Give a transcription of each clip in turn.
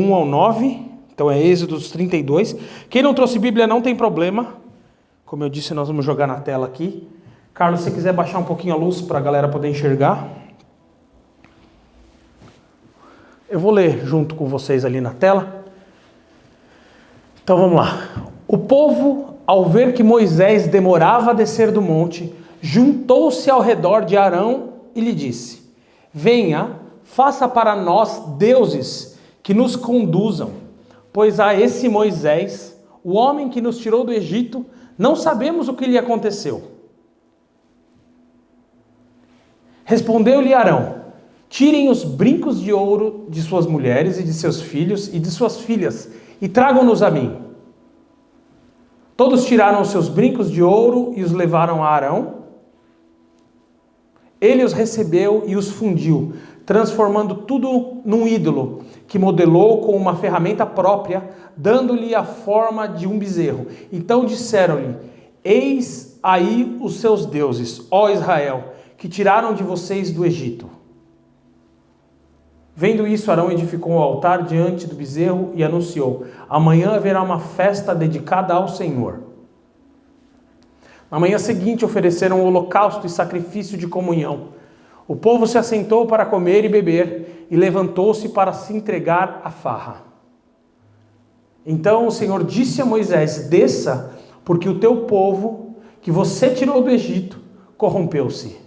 1 ao 9, então é Êxodo 32. Quem não trouxe Bíblia não tem problema. Como eu disse, nós vamos jogar na tela aqui. Carlos, se você quiser baixar um pouquinho a luz para a galera poder enxergar. Eu vou ler junto com vocês ali na tela. Então vamos lá. O povo, ao ver que Moisés demorava a descer do monte, juntou-se ao redor de Arão e lhe disse: venha, faça para nós deuses que nos conduzam, pois a esse Moisés, o homem que nos tirou do Egito, não sabemos o que lhe aconteceu. Respondeu-lhe Arão: tirem os brincos de ouro de suas mulheres e de seus filhos e de suas filhas e tragam-nos a mim. Todos tiraram os seus brincos de ouro e os levaram a Arão. Ele os recebeu e os fundiu, transformando tudo num ídolo, que modelou com uma ferramenta própria, dando-lhe a forma de um bezerro. Então disseram-lhe: eis aí os seus deuses, ó Israel, que tiraram de vocês do Egito. Vendo isso, Arão edificou um altar diante do bezerro e anunciou: amanhã haverá uma festa dedicada ao Senhor. Na manhã seguinte ofereceram um holocausto e sacrifício de comunhão. O povo se assentou para comer e beber e levantou-se para se entregar à farra. Então o Senhor disse a Moisés: desça, porque o teu povo, que você tirou do Egito, corrompeu-se.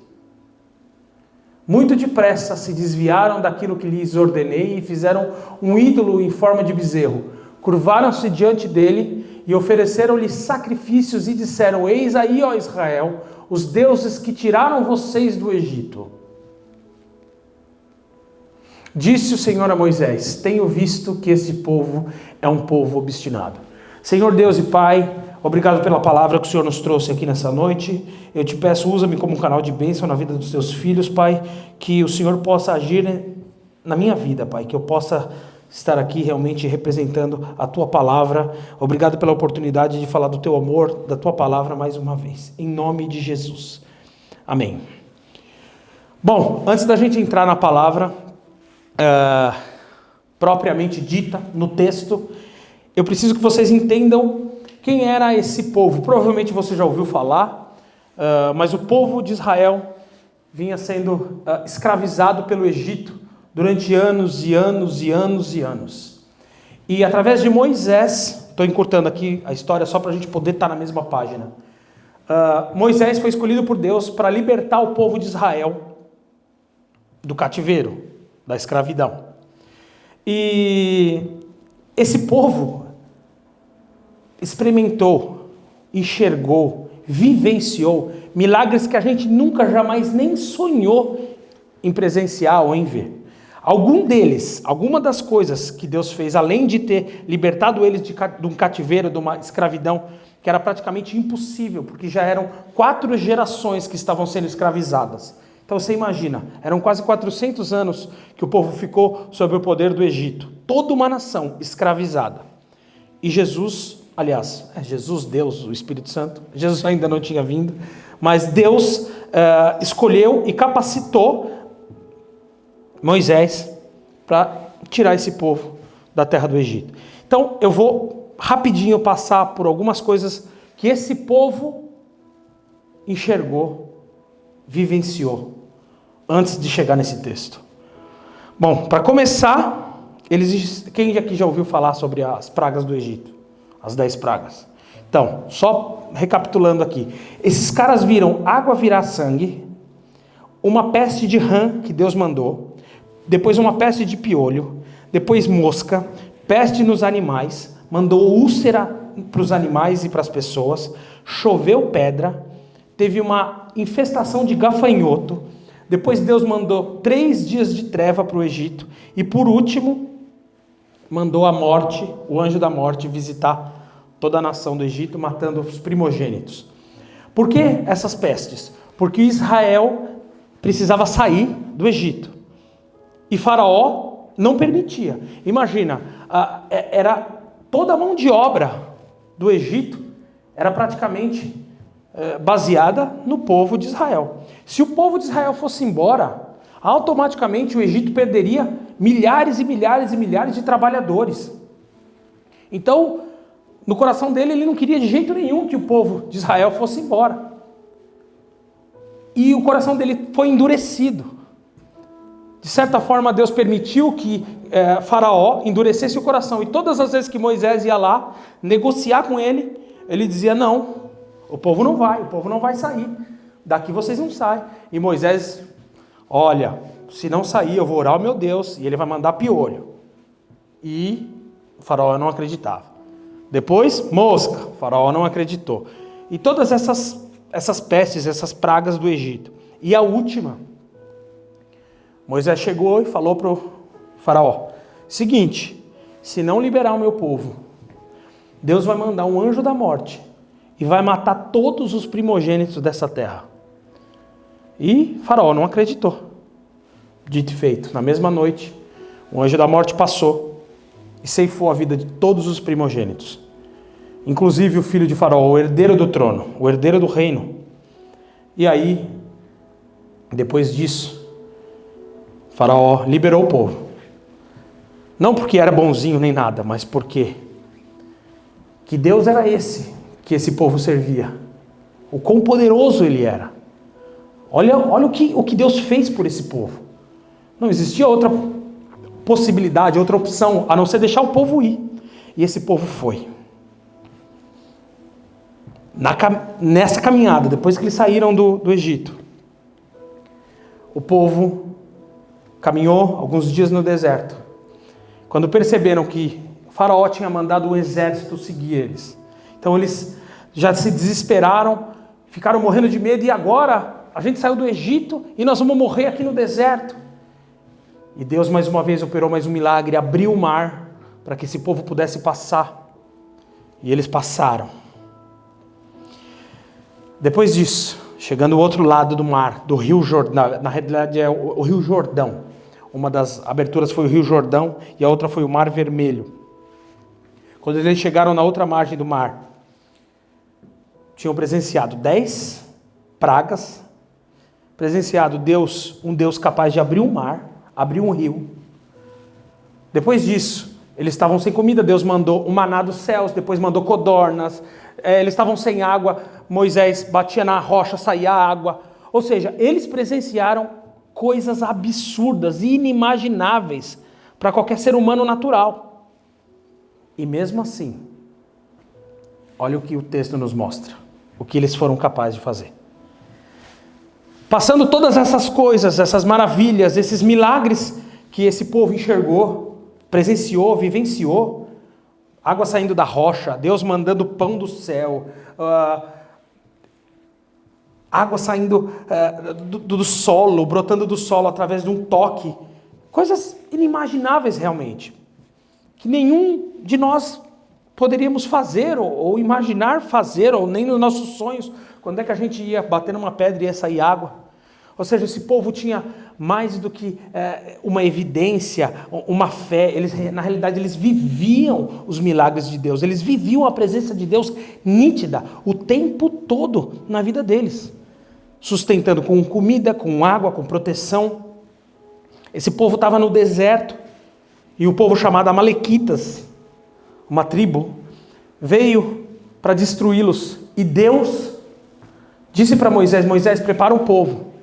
Muito depressa se desviaram daquilo que lhes ordenei e fizeram um ídolo em forma de bezerro. Curvaram-se diante dele e ofereceram-lhe sacrifícios e disseram: eis aí, ó Israel, os deuses que tiraram vocês do Egito. Disse o Senhor a Moisés: tenho visto que esse povo é um povo obstinado. Senhor Deus e Pai, obrigado pela palavra que o Senhor nos trouxe aqui nessa noite. Eu te peço, usa-me como um canal de bênção na vida dos teus filhos, Pai, que o Senhor possa agir na minha vida, Pai, que eu possa estar aqui realmente representando a tua palavra. Obrigado pela oportunidade de falar do teu amor, da tua palavra mais uma vez, em nome de Jesus. Amém. Bom, antes da gente entrar na palavra propriamente dita, no texto, eu preciso que vocês entendam quem era esse povo. Provavelmente você já ouviu falar, mas o povo de Israel vinha sendo escravizado pelo Egito durante anos e anos e anos e anos. E através de Moisés, estou encurtando aqui a história só para a gente poder estar na mesma página. Moisés foi escolhido por Deus para libertar o povo de Israel do cativeiro, da escravidão. E esse povo experimentou, enxergou, vivenciou milagres que a gente nunca jamais nem sonhou em presenciar ou em ver. Alguma das coisas que Deus fez, além de ter libertado eles de um cativeiro, de uma escravidão, que era praticamente impossível, porque já eram 4 gerações que estavam sendo escravizadas. Então você imagina, eram quase 400 anos que o povo ficou sob o poder do Egito. Toda uma nação escravizada. E Jesus, Deus, o Espírito Santo, Jesus ainda não tinha vindo, mas Deus escolheu e capacitou Moisés para tirar esse povo da terra do Egito. Então eu vou rapidinho passar por algumas coisas que esse povo enxergou, vivenciou, antes de chegar nesse texto. Bom, para começar, quem aqui já ouviu falar sobre as pragas do Egito? As 10 pragas. Então, só recapitulando aqui. Esses caras viram água virar sangue, uma peste de rã que Deus mandou, depois uma peste de piolho, depois mosca, peste nos animais, mandou úlcera para os animais e para as pessoas, choveu pedra, teve uma infestação de gafanhoto, depois Deus mandou 3 dias de treva para o Egito, e por último, mandou a morte, o anjo da morte, visitar toda a nação do Egito, matando os primogênitos. Por que essas pestes? Porque Israel precisava sair do Egito. E Faraó não permitia. Imagina, era toda a mão de obra do Egito, era praticamente baseada no povo de Israel. Se o povo de Israel fosse embora, automaticamente o Egito perderia milhares e milhares e milhares de trabalhadores. Então, no coração dele, ele não queria de jeito nenhum que o povo de Israel fosse embora. E o coração dele foi endurecido. De certa forma, Deus permitiu que Faraó endurecesse o coração. E todas as vezes que Moisés ia lá negociar com ele, ele dizia: não, o povo não vai sair. Daqui vocês não saem. E Moisés: olha, se não sair, eu vou orar ao meu Deus e ele vai mandar piolho. E o Faraó não acreditava. Depois, mosca. O Faraó não acreditou. E todas essas pestes, essas pragas do Egito. E a última, Moisés chegou e falou para o Faraó: seguinte, se não liberar o meu povo, Deus vai mandar um anjo da morte e vai matar todos os primogênitos dessa terra. E Faraó não acreditou. Dito e feito, na mesma noite, o anjo da morte passou e ceifou a vida de todos os primogênitos, inclusive o filho de Faraó, o herdeiro do trono, o herdeiro do reino. E aí, depois disso, Faraó liberou o povo. Não porque era bonzinho nem nada, mas porque que Deus era esse que esse povo servia. O quão poderoso ele era. Olha o que Deus fez por esse povo. Não existia outra possibilidade, outra opção, a não ser deixar o povo ir. E esse povo foi. Nessa caminhada, depois que eles saíram do Egito, o povo caminhou alguns dias no deserto. Quando perceberam que Faraó tinha mandado um exército seguir eles. Então eles já se desesperaram, ficaram morrendo de medo. E agora a gente saiu do Egito e nós vamos morrer aqui no deserto. E Deus mais uma vez operou mais um milagre, abriu o mar para que esse povo pudesse passar. E eles passaram. Depois disso, chegando ao outro lado do mar, do Rio Jordão, na realidade é o Rio Jordão. Uma das aberturas foi o Rio Jordão e a outra foi o Mar Vermelho. Quando eles chegaram na outra margem do mar, tinham presenciado 10 pragas, presenciado um Deus capaz de abrir um mar, abrir um rio. Depois disso, eles estavam sem comida, Deus mandou um maná dos céus, depois mandou codornas, eles estavam sem água, Moisés batia na rocha, saía água. Ou seja, eles presenciaram coisas absurdas e inimagináveis para qualquer ser humano natural. E mesmo assim, olha o que o texto nos mostra, o que eles foram capazes de fazer. Passando todas essas coisas, essas maravilhas, esses milagres que esse povo enxergou, presenciou, vivenciou, água saindo da rocha, Deus mandando pão do céu, água saindo do solo, brotando do solo através de um toque, coisas inimagináveis realmente, que nenhum de nós poderíamos fazer ou imaginar fazer, ou nem nos nossos sonhos. Quando é que a gente ia bater numa pedra e ia sair água? Ou seja, esse povo tinha mais do que uma evidência, uma fé. Na realidade, eles viviam os milagres de Deus. Eles viviam a presença de Deus nítida o tempo todo na vida deles. Sustentando com comida, com água, com proteção. Esse povo estava no deserto. E o povo chamado Amalequitas, uma tribo, veio para destruí-los. E Deus disse para Moisés: Moisés, prepara o povo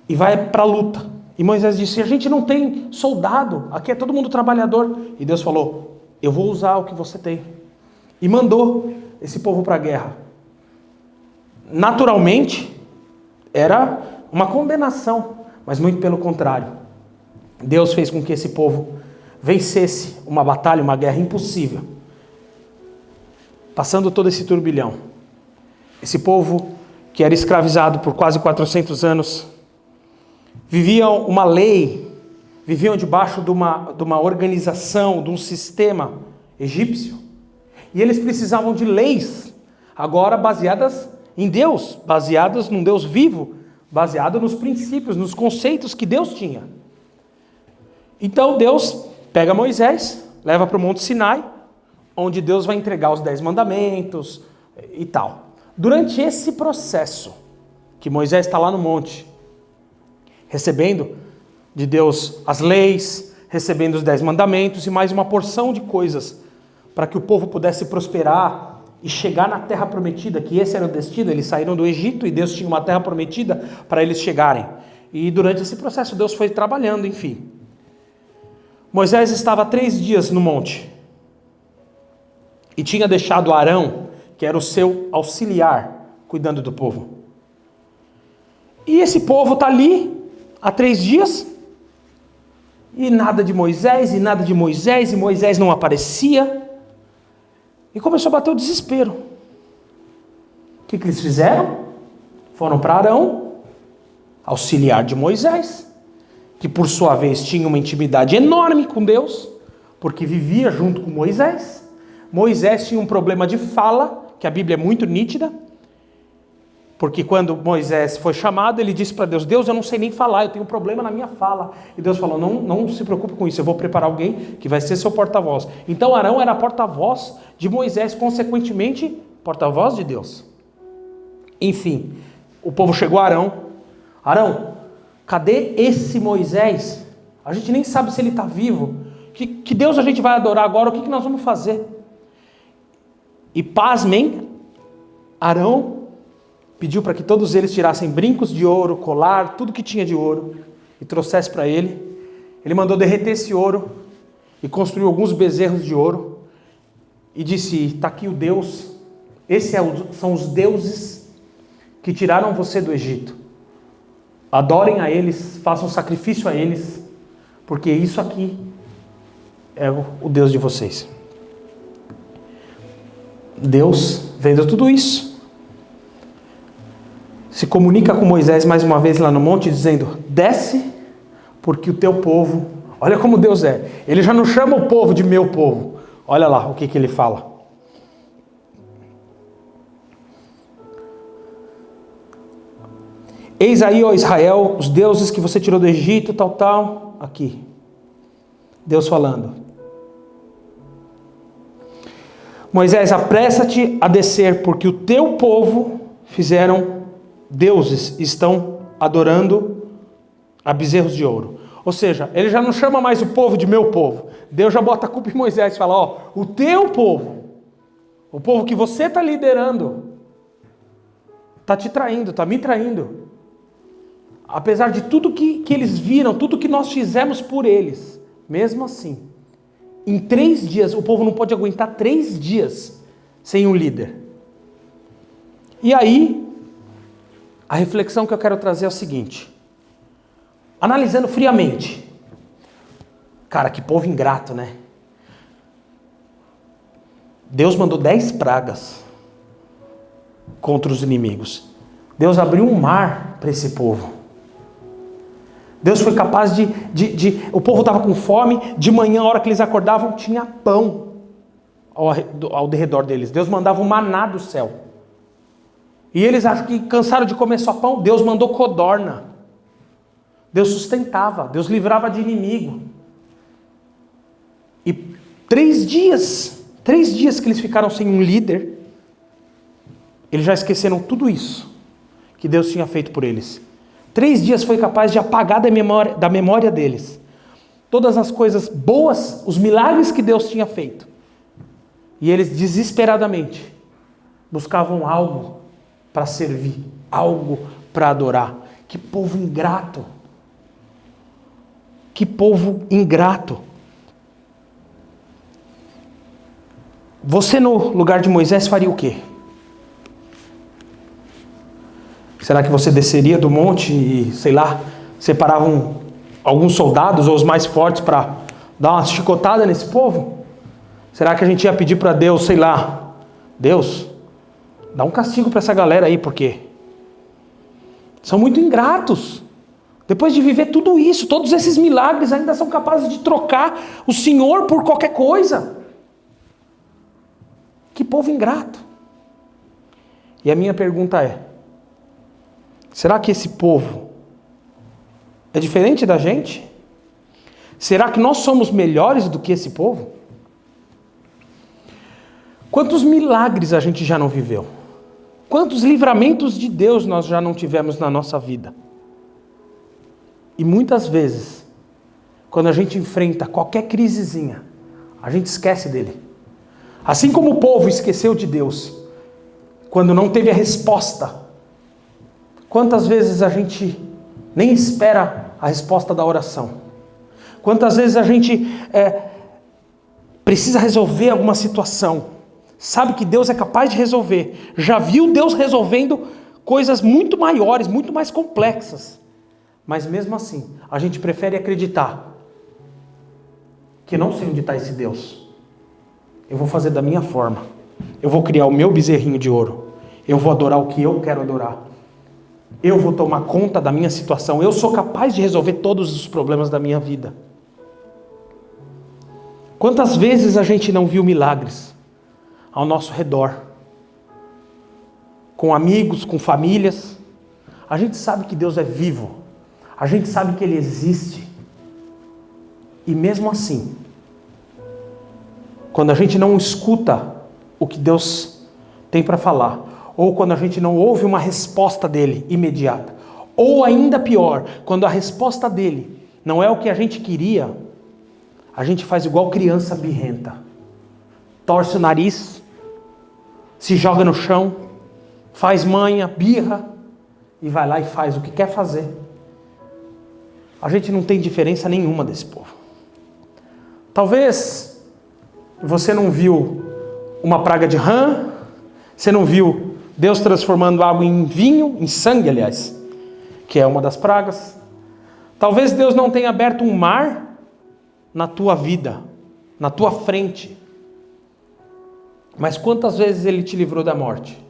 e vai para a luta. E Moisés disse: a gente não tem soldado, aqui é todo mundo trabalhador. E Deus falou: eu vou usar o que você tem. E mandou esse povo para a guerra. Naturalmente, era uma condenação, mas muito pelo contrário. Deus fez com que esse povo vencesse uma batalha, uma guerra impossível. Passando todo esse turbilhão. Esse povo que era escravizado por quase 400 anos, viviam uma lei, viviam debaixo de uma organização, de um sistema egípcio. E eles precisavam de leis, agora baseadas em Deus, baseadas num Deus vivo, baseado nos princípios, nos conceitos que Deus tinha. Então Deus pega Moisés, leva para o Monte Sinai, onde Deus vai entregar os 10 mandamentos e tal. Durante esse processo, que Moisés está lá no monte, recebendo de Deus as leis, recebendo os 10 mandamentos e mais uma porção de coisas para que o povo pudesse prosperar e chegar na terra prometida, que esse era o destino. Eles saíram do Egito e Deus tinha uma terra prometida para eles chegarem. E durante esse processo Deus foi trabalhando, enfim. Moisés estava 3 dias no monte e tinha deixado Arão, que era o seu auxiliar, cuidando do povo. E esse povo está ali há 3 dias e nada de Moisés, e nada de Moisés, e Moisés não aparecia. E começou a bater o desespero. O que eles fizeram? Foram para Arão, auxiliar de Moisés, que por sua vez tinha uma intimidade enorme com Deus, porque vivia junto com Moisés. Moisés tinha um problema de fala, que a Bíblia é muito nítida, porque quando Moisés foi chamado, ele disse para Deus: Deus, eu não sei nem falar, eu tenho um problema na minha fala. E Deus falou: não se preocupe com isso, eu vou preparar alguém que vai ser seu porta-voz. Então Arão era porta-voz de Moisés, consequentemente, porta-voz de Deus. Enfim, o povo chegou a Arão: Arão, cadê esse Moisés? A gente nem sabe se ele está vivo. Que Deus a gente vai adorar agora? O que nós vamos fazer? E pasmem, Arão pediu para que todos eles tirassem brincos de ouro, colar, tudo que tinha de ouro, e trouxesse para ele. Ele mandou derreter esse ouro e construiu alguns bezerros de ouro e disse: está aqui o Deus, são os deuses que tiraram você do Egito. Adorem a eles, façam sacrifício a eles, porque isso aqui é o Deus de vocês. Deus, vendo tudo isso, se comunica com Moisés mais uma vez lá no monte, dizendo: desce, porque o teu povo... Olha como Deus é. Ele já não chama o povo de meu povo. Olha lá o que ele fala. Eis aí, ó Israel, os deuses que você tirou do Egito, tal. Aqui. Deus falando. Moisés, apressa-te a descer, porque o teu povo fizeram deuses, estão adorando a bezerros de ouro. Ou seja, ele já não chama mais o povo de meu povo. Deus já bota a culpa em Moisés e fala: ó, o teu povo, o povo que você está liderando, está te traindo, está me traindo. Apesar de tudo que eles viram, tudo que nós fizemos por eles, mesmo assim, em 3 dias, o povo não pode aguentar 3 dias sem um líder. E aí, a reflexão que eu quero trazer é o seguinte: analisando friamente, cara, que povo ingrato, né? Deus mandou 10 pragas contra os inimigos. Deus abriu um mar para esse povo. Deus foi capaz o povo estava com fome, de manhã, a hora que eles acordavam, tinha pão ao redor deles. Deus mandava um maná do céu. E eles acham que cansaram de comer só pão. Deus mandou codorna. Deus sustentava, Deus livrava de inimigo. E 3 dias que eles ficaram sem um líder, eles já esqueceram tudo isso que Deus tinha feito por eles. 3 dias foi capaz de apagar da memória deles todas as coisas boas, os milagres que Deus tinha feito. E eles desesperadamente buscavam algo para servir, algo para adorar. Que povo ingrato! Que povo ingrato! Você no lugar de Moisés faria o quê? Será que você desceria do monte e, sei lá, separavam alguns soldados ou os mais fortes para dar uma chicotada nesse povo? Será que a gente ia pedir para Deus, sei lá, Deus, dá um castigo para essa galera aí, porque são muito ingratos. Depois de viver tudo isso, todos esses milagres, ainda são capazes de trocar o Senhor por qualquer coisa. Que povo ingrato. E a minha pergunta é: será que esse povo é diferente da gente? Será que nós somos melhores do que esse povo? Quantos milagres a gente já não viveu? Quantos livramentos de Deus nós já não tivemos na nossa vida? E muitas vezes, quando a gente enfrenta qualquer crisezinha, a gente esquece dele. Assim como o povo esqueceu de Deus, quando não teve a resposta. Quantas vezes a gente nem espera a resposta da oração? Quantas vezes a gente precisa resolver alguma situação, sabe que Deus é capaz de resolver, já viu Deus resolvendo coisas muito maiores, muito mais complexas, mas mesmo assim, a gente prefere acreditar que não sei onde está esse Deus. Eu vou fazer da minha forma, eu vou criar o meu bezerrinho de ouro, eu vou adorar o que eu quero adorar, eu vou tomar conta da minha situação, eu sou capaz de resolver todos os problemas da minha vida. Quantas vezes a gente não viu milagres ao nosso redor, com amigos, com famílias? A gente sabe que Deus é vivo, a gente sabe que Ele existe, e mesmo assim, quando a gente não escuta o que Deus tem para falar, ou quando a gente não ouve uma resposta dele imediata, ou ainda pior, quando a resposta dele não é o que a gente queria, a gente faz igual criança birrenta. Torce o nariz, se joga no chão, faz manha, birra, e vai lá e faz o que quer fazer. A gente não tem diferença nenhuma desse povo. Talvez você não viu uma praga de rã, você não viu Deus transformando água em vinho, em sangue, aliás, que é uma das pragas. Talvez Deus não tenha aberto um mar na tua vida, na tua frente. Mas quantas vezes Ele te livrou da morte?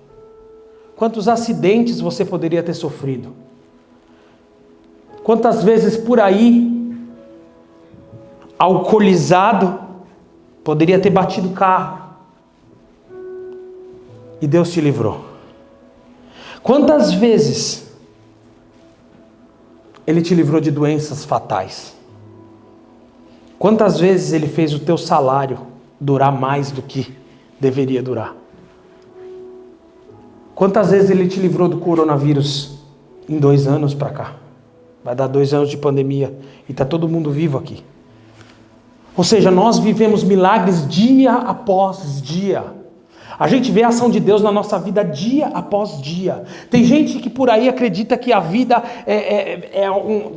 Quantos acidentes você poderia ter sofrido? Quantas vezes por aí, alcoolizado, poderia ter batido o carro? E Deus te livrou. Quantas vezes Ele te livrou de doenças fatais? Quantas vezes Ele fez o teu salário durar mais do que deveria durar? Quantas vezes Ele te livrou do coronavírus em 2 anos para cá? Vai dar 2 anos de pandemia e está todo mundo vivo aqui. Ou seja, nós vivemos milagres dia após dia. A gente vê a ação de Deus na nossa vida dia após dia. Tem gente que por aí acredita que a vida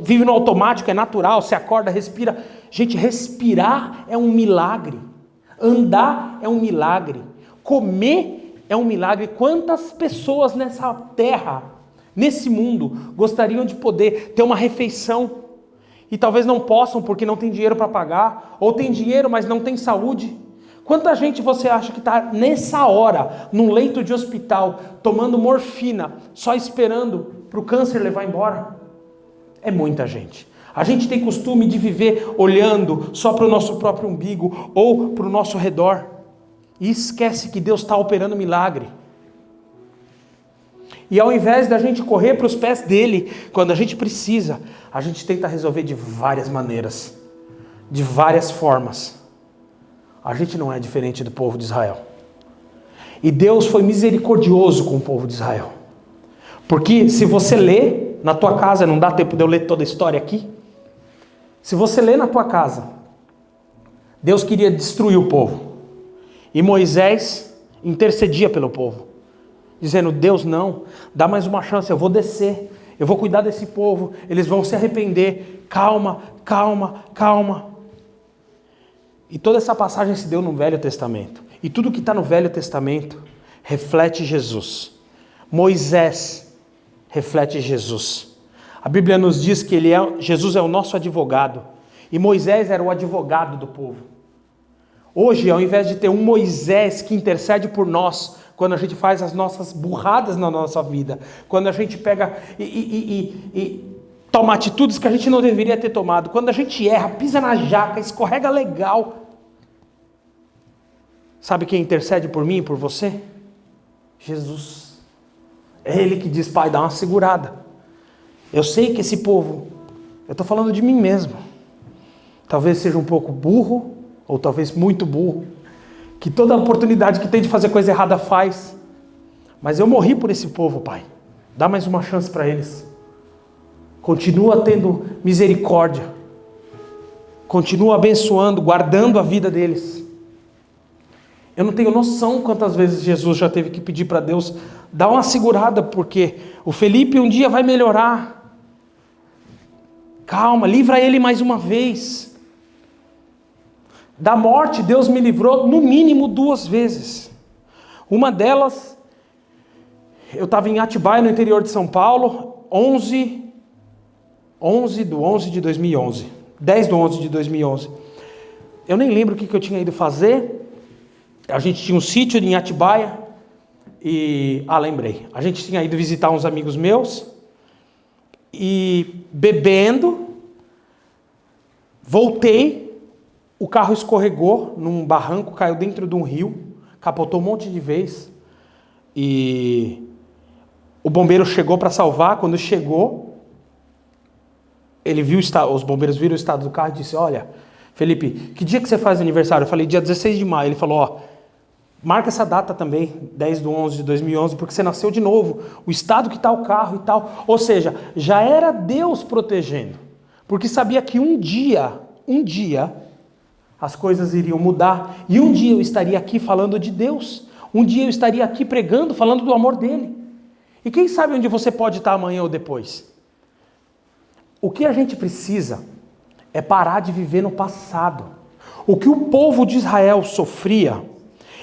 vive no automático, é natural, você acorda, respira. Gente, respirar é um milagre. Andar é um milagre. Comer é um milagre. Quantas pessoas nessa terra, nesse mundo, gostariam de poder ter uma refeição e talvez não possam porque não tem dinheiro para pagar, ou tem dinheiro, mas não tem saúde? Quanta gente você acha que está nessa hora, num leito de hospital, tomando morfina, só esperando para o câncer levar embora? É muita gente. A gente tem costume de viver olhando só para o nosso próprio umbigo ou para o nosso redor. E esquece que Deus está operando milagre. E ao invés da gente correr para os pés dele, quando a gente precisa, a gente tenta resolver de várias maneiras, de várias formas. A gente não é diferente do povo de Israel. E Deus foi misericordioso com o povo de Israel. Porque se você lê na tua casa, não dá tempo de eu ler toda a história aqui. Se você lê na tua casa, Deus queria destruir o povo. E Moisés intercedia pelo povo, dizendo: Deus, não, dá mais uma chance, eu vou descer, eu vou cuidar desse povo, eles vão se arrepender, calma, calma, calma. E toda essa passagem se deu no Velho Testamento. E tudo que está no Velho Testamento reflete Jesus. Moisés reflete Jesus. A Bíblia nos diz que Jesus é o nosso advogado. E Moisés era o advogado do povo. Hoje, ao invés de ter um Moisés que intercede por nós, quando a gente faz as nossas burradas na nossa vida, quando a gente pega e toma atitudes que a gente não deveria ter tomado, quando a gente erra, pisa na jaca, escorrega legal, sabe quem intercede por mim e por você? Jesus. É Ele que diz: Pai, dá uma segurada. Eu sei que esse povo, eu estou falando de mim mesmo, talvez seja um pouco burro, ou talvez muito burro, que toda oportunidade que tem de fazer coisa errada faz. Mas eu morri por esse povo, Pai. Dá mais uma chance para eles. continua tendo misericórdia, continua abençoando, guardando a vida deles. Eu não tenho noção quantas vezes Jesus já teve que pedir para Deus dar uma segurada, porque o Felipe um dia vai melhorar. Calma, livra ele mais uma vez. Da morte, Deus me livrou no mínimo 2 vezes. Uma delas, eu estava em Atibaia, no interior de São Paulo, 10/11 de 2011. Eu nem lembro o que eu tinha ido fazer. A gente tinha um sítio em Atibaia e... lembrei. A gente tinha ido visitar uns amigos meus e bebendo, voltei, o carro escorregou num barranco, caiu dentro de um rio, capotou um monte de vez e o bombeiro chegou para salvar. Quando chegou, ele viu os bombeiros viram o estado do carro e disse: olha, Felipe, que dia que você faz aniversário? Eu falei, dia 16 de maio. Ele falou, marca essa data também, 10/11 de 2011, porque você nasceu de novo, o estado que está o carro e tal. Ou seja, já era Deus protegendo, porque sabia que um dia, as coisas iriam mudar, e um dia eu estaria aqui falando de Deus, um dia eu estaria aqui pregando, falando do amor dele. E quem sabe onde você pode estar amanhã ou depois? O que a gente precisa é parar de viver no passado. O que o povo de Israel sofria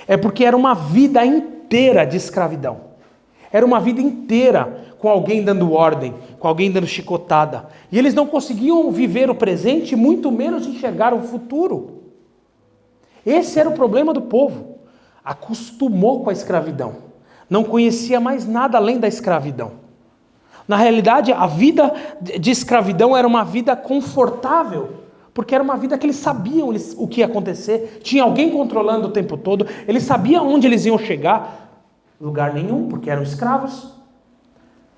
é porque era uma vida inteira de escravidão. Era uma vida inteira com alguém dando ordem, com alguém dando chicotada. E eles não conseguiam viver o presente, muito menos enxergar o futuro. Esse era o problema do povo. Acostumou com a escravidão. Não conhecia mais nada além da escravidão. Na realidade, a vida de escravidão era uma vida confortável, porque era uma vida que eles sabiam o que ia acontecer, tinha alguém controlando o tempo todo, eles sabiam onde eles iam chegar, lugar nenhum, porque eram escravos,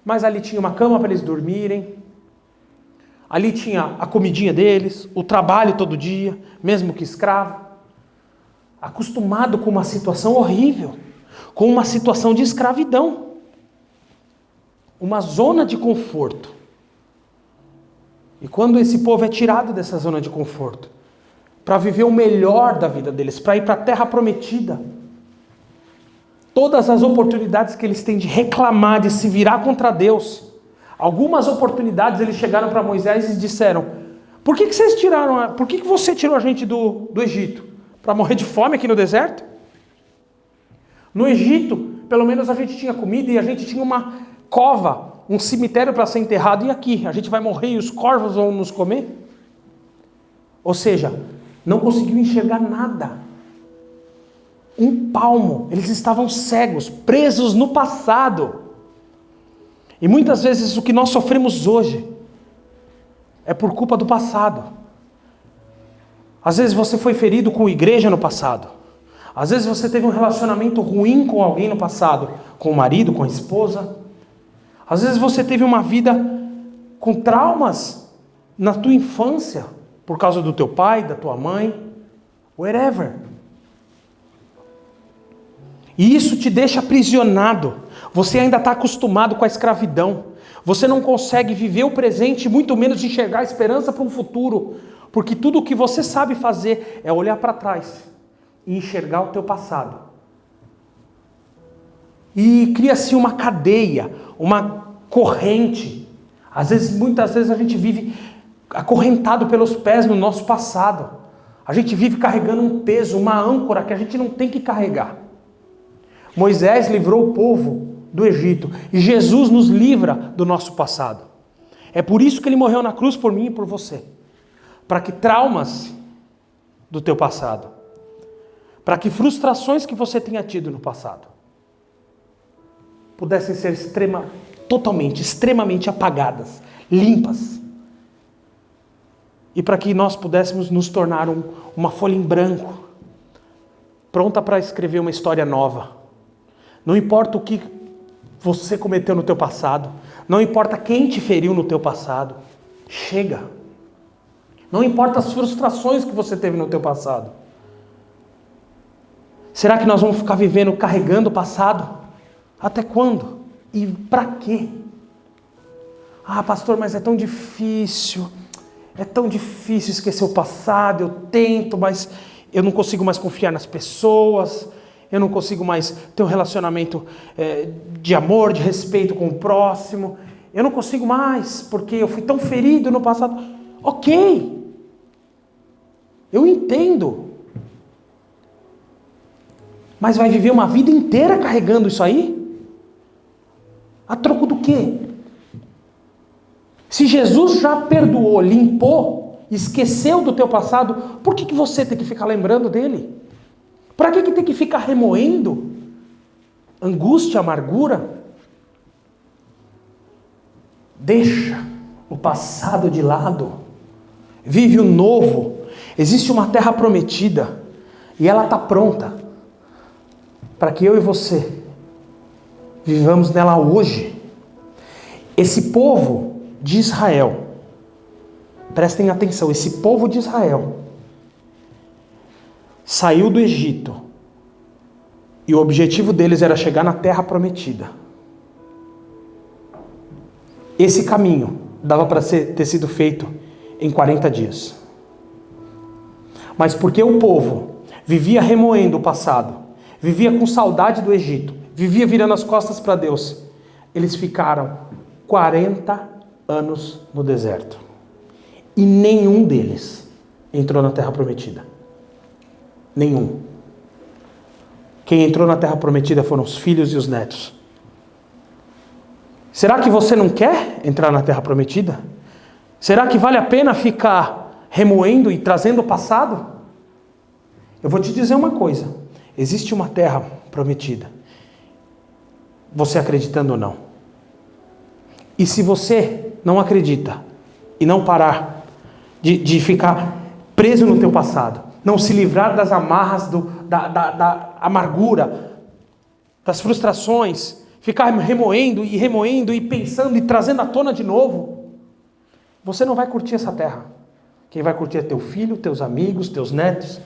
mas ali tinha uma cama para eles dormirem, ali tinha a comidinha deles, o trabalho todo dia, mesmo que escravo, acostumado com uma situação horrível, com uma situação de escravidão, uma zona de conforto. E quando esse povo é tirado dessa zona de conforto, para viver o melhor da vida deles, para ir para a terra prometida, todas as oportunidades que eles têm de reclamar, de se virar contra Deus, algumas oportunidades eles chegaram para Moisés e disseram: por que você tirou a gente do Egito? Para morrer de fome aqui no deserto? No Egito, pelo menos a gente tinha comida e a gente tinha uma cova, um cemitério para ser enterrado, e aqui a gente vai morrer e os corvos vão nos comer? Ou seja, não conseguiu enxergar nada. Um palmo, eles estavam cegos, presos no passado. E muitas vezes o que nós sofremos hoje é por culpa do passado. Às vezes você foi ferido com a igreja no passado. Às vezes você teve um relacionamento ruim com alguém no passado, com o marido, com a esposa. Às vezes você teve uma vida com traumas na tua infância, por causa do teu pai, da tua mãe, whatever. E isso te deixa aprisionado. Você ainda está acostumado com a escravidão. Você não consegue viver o presente, muito menos enxergar a esperança para um futuro. Porque tudo o que você sabe fazer é olhar para trás e enxergar o teu passado. E cria-se uma cadeia, uma corrente. Muitas vezes a gente vive acorrentado pelos pés no nosso passado. A gente vive carregando um peso, uma âncora que a gente não tem que carregar. Moisés livrou o povo do Egito e Jesus nos livra do nosso passado. É por isso que ele morreu na cruz por mim e por você. Para que traumas do teu passado, para que frustrações que você tenha tido no passado pudessem ser extremamente apagadas, limpas. E para que nós pudéssemos nos tornar uma folha em branco, pronta para escrever uma história nova. Não importa o que você cometeu no teu passado, não importa quem te feriu no teu passado, chega. Não importa as frustrações que você teve no teu passado. Será que nós vamos ficar vivendo carregando o passado? Até quando? E para quê? Ah, pastor, mas é tão difícil. É tão difícil esquecer o passado. Eu tento, mas eu não consigo mais confiar nas pessoas. Eu não consigo mais ter um relacionamento de amor, de respeito com o próximo. Eu não consigo mais, porque eu fui tão ferido no passado. Ok. Eu entendo. Mas vai viver uma vida inteira carregando isso aí? A troco do quê? Se Jesus já perdoou, limpou, esqueceu do teu passado, por que você tem que ficar lembrando dele? Para que tem que ficar remoendo? Angústia, amargura? Deixa o passado de lado. Vive o novo. Existe uma terra prometida e ela está pronta para que eu e você vivamos nela hoje. Esse povo de Israel, prestem atenção, esse povo de Israel saiu do Egito e o objetivo deles era chegar na terra prometida. Esse caminho dava para ter sido feito em 40 dias. Mas porque o povo vivia remoendo o passado, vivia com saudade do Egito, vivia virando as costas para Deus, eles ficaram 40 anos no deserto. E nenhum deles entrou na terra prometida. Nenhum. Quem entrou na terra prometida foram os filhos e os netos. Será que você não quer entrar na terra prometida? Será que vale a pena ficar remoendo e trazendo o passado? Eu vou te dizer uma coisa. Existe uma terra prometida. Você acreditando ou não. E se você não acredita e não parar de ficar preso no teu passado, não se livrar das amarras da amargura, das frustrações, ficar remoendo e pensando e trazendo à tona de novo, você não vai curtir essa terra. Quem vai curtir é teu filho, teus amigos, teus netos.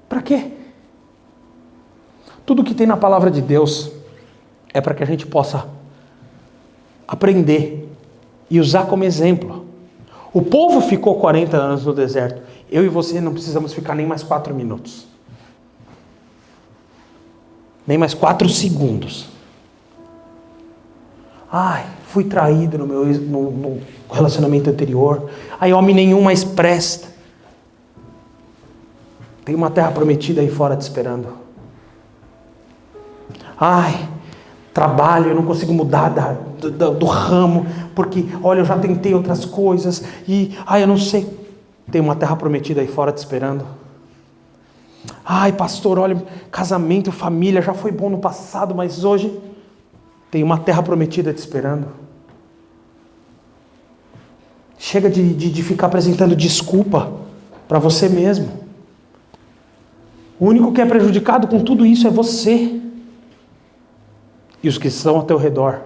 Para quê? Tudo que tem na palavra de Deus é para que a gente possa aprender e usar como exemplo. O povo ficou 40 anos no deserto. Eu e você não precisamos ficar nem mais 4 minutos. Nem mais 4 segundos. Ai, fui traído no relacionamento anterior. Ai, homem nenhum mais presta. Tem uma terra prometida aí fora te esperando. Ai, trabalho, eu não consigo mudar do ramo, porque, olha, eu já tentei outras coisas, e, eu não sei. Tem uma terra prometida aí fora te esperando. Ai, pastor, olha, casamento, família, já foi bom no passado, mas hoje tem uma terra prometida te esperando. Chega de ficar apresentando desculpa para você mesmo. O único que é prejudicado com tudo isso é você. E os que estão ao teu redor.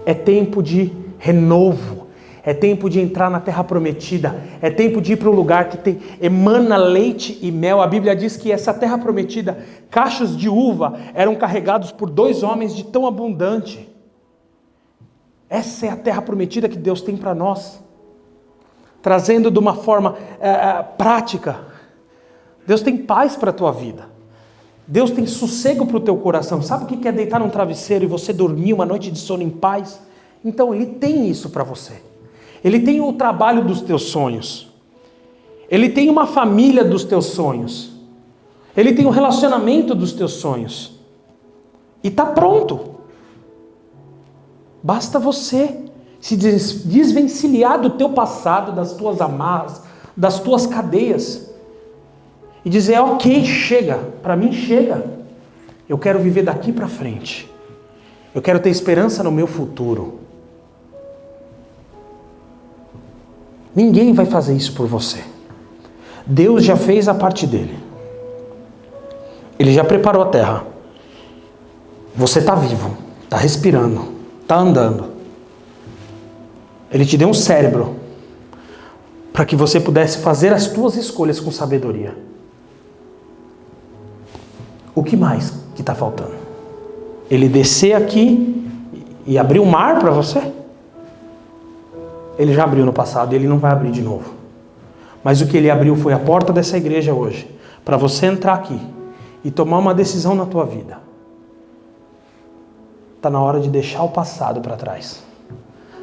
É tempo de renovo. É tempo de entrar na terra prometida. É tempo de ir para um lugar que emana leite e mel. A Bíblia diz que essa terra prometida, cachos de uva eram carregados por 2 homens de tão abundante. Essa é a terra prometida que Deus tem para nós. Trazendo de uma forma prática. Deus tem paz para a tua vida. Deus tem sossego para o teu coração. Sabe o que é deitar num travesseiro e você dormir uma noite de sono em paz? Então Ele tem isso para você. Ele tem o trabalho dos teus sonhos. Ele tem uma família dos teus sonhos. Ele tem o relacionamento dos teus sonhos. E está pronto. Basta você se desvencilhar do teu passado, das tuas amarras, das tuas cadeias. E dizer, ok, chega, para mim chega. Eu quero viver daqui para frente. Eu quero ter esperança no meu futuro. Ninguém vai fazer isso por você. Deus já fez a parte dele. Ele já preparou a terra. Você está vivo, está respirando, está andando. Ele te deu um cérebro para que você pudesse fazer as tuas escolhas com sabedoria. O que mais que está faltando? Ele descer aqui e abrir o mar para você? Ele já abriu no passado e ele não vai abrir de novo. Mas o que ele abriu foi a porta dessa igreja hoje, para você entrar aqui e tomar uma decisão na tua vida. Está na hora de deixar o passado para trás.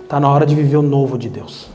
Está na hora de viver o novo de Deus.